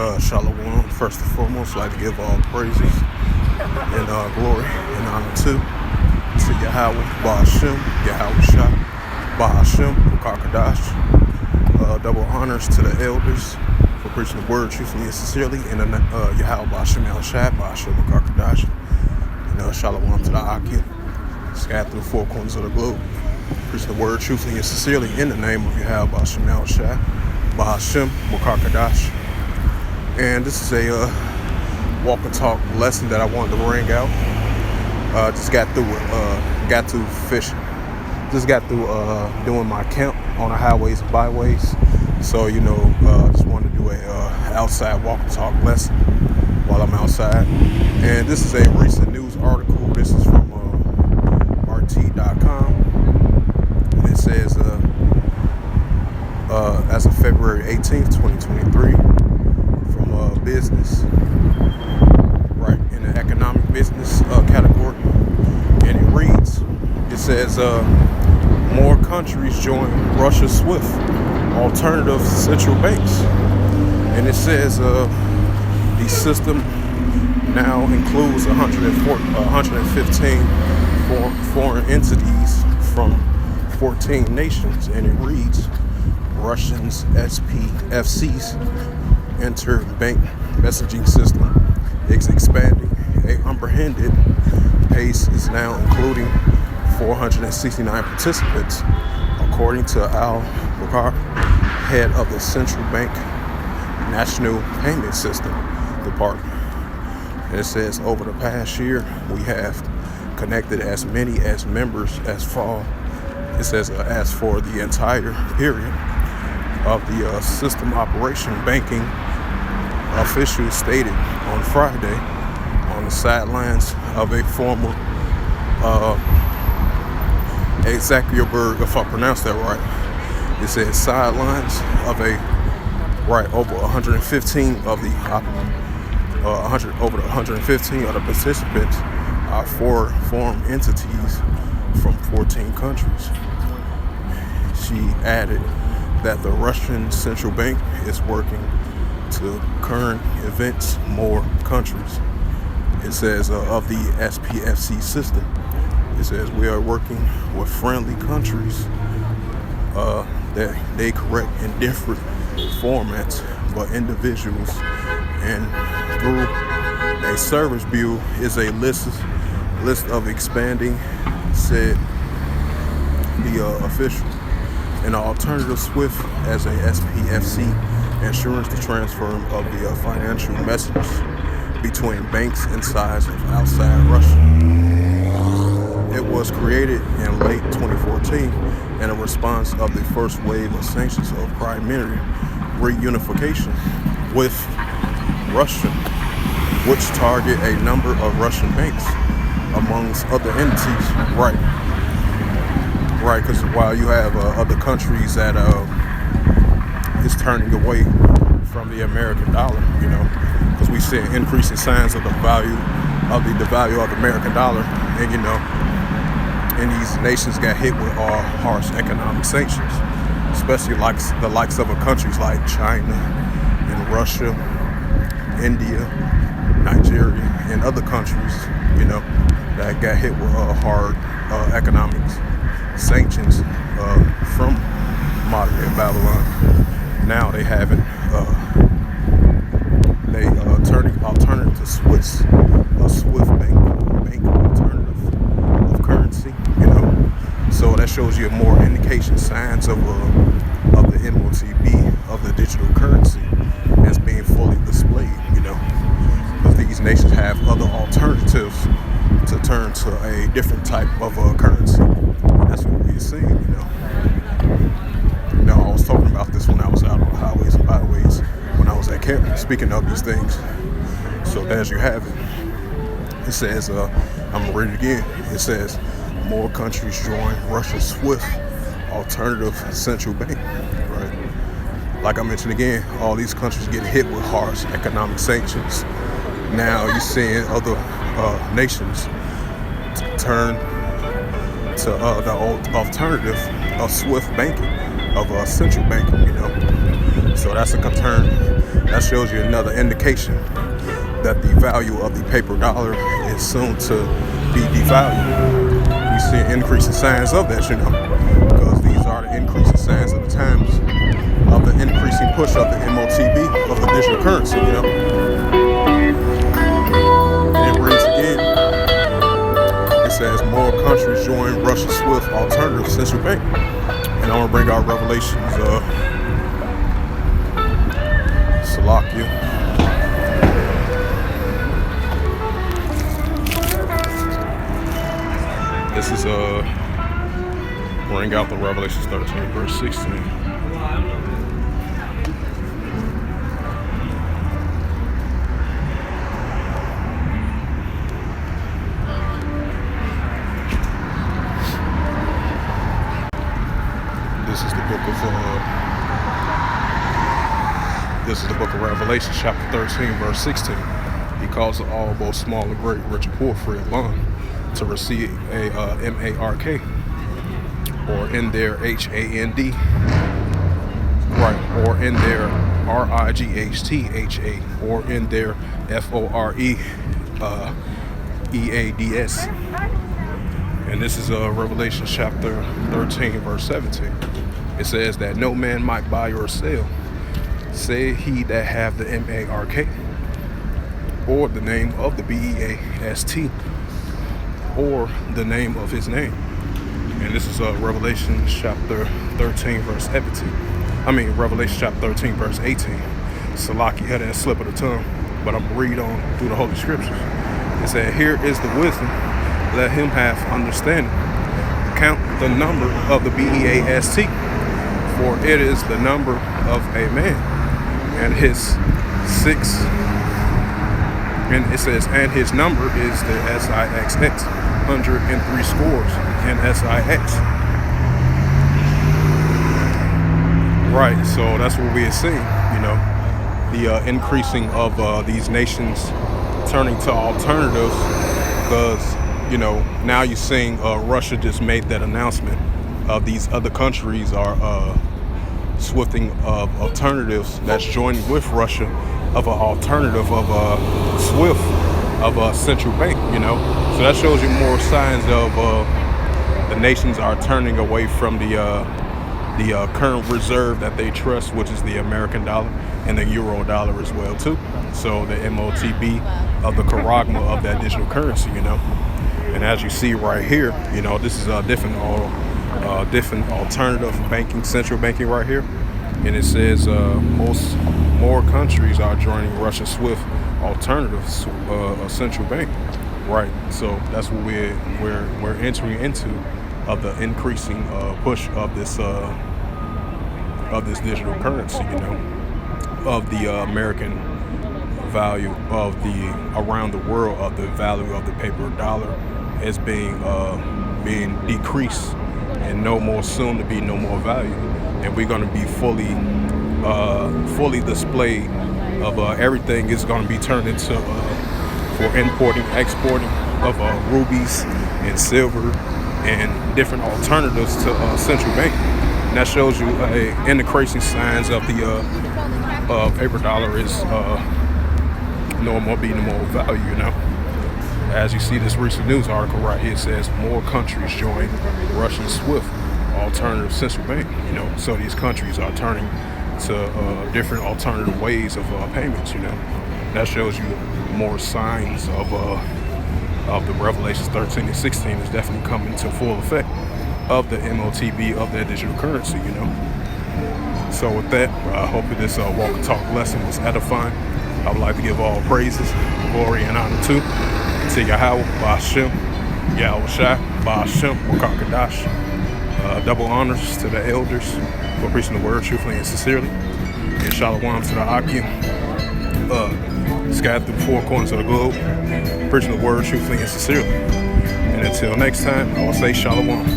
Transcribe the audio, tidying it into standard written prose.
Shalom. First and foremost, I'd like to give all praises and glory and honor to Yahweh, Ba'ashem, Yahweh Shah, Ba'ashem, Kakadash. Double honors to the elders for preaching the word truthfully and sincerely. And Yahweh, Ba'ashem, El Shah, Ba'ashem, Kakadash. And Shalom to the Akim, scattered through the four corners of the globe. Preaching the word truthfully and sincerely in the name of Yahweh, Ba'ashem, El Shah, Ba'ashem, Kakadash. And this is a walk and talk lesson that I wanted to bring out. Just got through fishing. Just got through doing my camp on the highways and byways. So just wanted to do a outside walk and talk lesson while I'm outside. And this is a recent news article. This is from RT.com, and it says as of February 18th, 2023. Business, right, in the economic business category, and it reads, it says more countries join Russia's SWIFT alternative central banks, and it says the system now includes 115 foreign entities from 14 nations, and it reads, Russians SPFC's interbank messaging system is expanding. A unprecedented pace is now including 469 participants, according to Al Bakar, head of the Central Bank National Payment System Department. And it says over the past year, we have connected as many as members as fall. It says as for the entire period of the system operation, banking officials stated on Friday on the sidelines of a former Zuckerberg, if I pronounced that right. It says sidelines of over 115 of the over 115 of the participants are foreign entities from 14 countries. She added that the Russian central bank is working to current events more countries. It says of the SPFC system, it says we are working with friendly countries that they correct in different formats, but individuals, and through a service bill is a list of expanding, said the official. An alternative SWIFT as a SPFC ensures the transfer of the financial messages between banks inside and outside Russia. It was created in late 2014 in a response of the first wave of sanctions of primary reunification with Russia, which target a number of Russian banks, amongst other entities. Right, because while you have other countries that is turning away from the American dollar, because we see increasing signs of the value of the American dollar, and these nations got hit with harsh economic sanctions, especially like the likes of countries like China and Russia, India, Nigeria, and other countries, that got hit with hard economics sanctions from modern day Babylon. Now they haven't turning alternative to SWIFT, a SWIFT bank alternative of currency, So that shows you more indication signs of the MOTB of the digital currency as being fully displayed, because these nations have other alternatives to turn to a different type of currency. And that's what we're seeing, I was talking about this when I was out on the highways and byways when I was at camp, speaking of these things. So as you have it, it says, I'm gonna read it again. It says, more countries join Russia's SWIFT alternative central bank, right? Like I mentioned again, all these countries get hit with harsh economic sanctions. Now you're seeing other nations turn to the alternative of SWIFT banking, of central banking, So that's a concern. That shows you another indication that the value of the paper dollar is soon to be devalued. We see increasing signs of that, because these are the increasing signs of the times of the increasing push of the MOTB, of the digital currency, And it reads again. It says more countries join Russia's SWIFT alternative central bank. And I'm gonna bring out Revelations Salakia. This is bring out the Revelations 13 verse 16. This is the book of Revelation, chapter 13, verse 16. He calls it all, both small and great, rich and poor, free and bond, to receive a M-A-R-K, or in their H-A-N-D, right, or in their R-I-G-H-T-H-A, or in their F-O-R-E-E-A-D-S. And this is Revelation chapter 13, verse 17. It says that no man might buy or sell, say he that have the M-A-R-K, or the name of the B-E-A-S-T, or the name of his name. And this is Revelation chapter 13, verse 17. Revelation chapter 13, verse 18. Salaki had that slip of the tongue, but I'm going to read on through the Holy Scriptures. It said, here is the wisdom, let him have understanding. Count the number of the B-E-A-S-T, for it is the number of a man, and his 6, and it says, and his number is the S-I-X-X, 103 scores, and S-I-X. Right, so that's what we are seeing, the increasing of these nations turning to alternatives, because, now you're seeing Russia just made that announcement of these other countries are swifting of alternatives that's joining with Russia of an alternative of SWIFT of a central bank, So that shows you more signs of the nations are turning away from the current reserve that they trust, which is the American dollar and the euro dollar as well too. So the MOTB of the charagma of that digital currency, And as you see right here, this is a different alternative banking, central banking right here. And it says more countries are joining Russian SWIFT alternative central bank. Right. So that's what we're entering into, of the increasing push of this digital currency, of the American value of the around the world, of the value of the paper dollar is being decreased, and no more soon to be no more value. And we're going to be fully displayed of everything is going to be turned into for importing, exporting of rubies and silver and different alternatives to central bank. And that shows you increasing signs of the paper dollar is no more value, As you see this recent news article right here, it says more countries join Russian SWIFT alternative central bank, So these countries are turning to different alternative ways of payments, That shows you more signs of the Revelations 13 and 16 is definitely coming to full effect of the MOTB of that digital currency, So with that, I hope that this walk and talk lesson was edifying. I would like to give all praises, glory, and honor to Yahweh, Ba'ashem, Yahweh Shai, Ba'ashem, Wakakadash. Double honors to the elders for preaching the word truthfully and sincerely. And shalom to the Akim, scattered through the four corners of the globe, preaching the word truthfully and sincerely. And until next time, I will say shalom.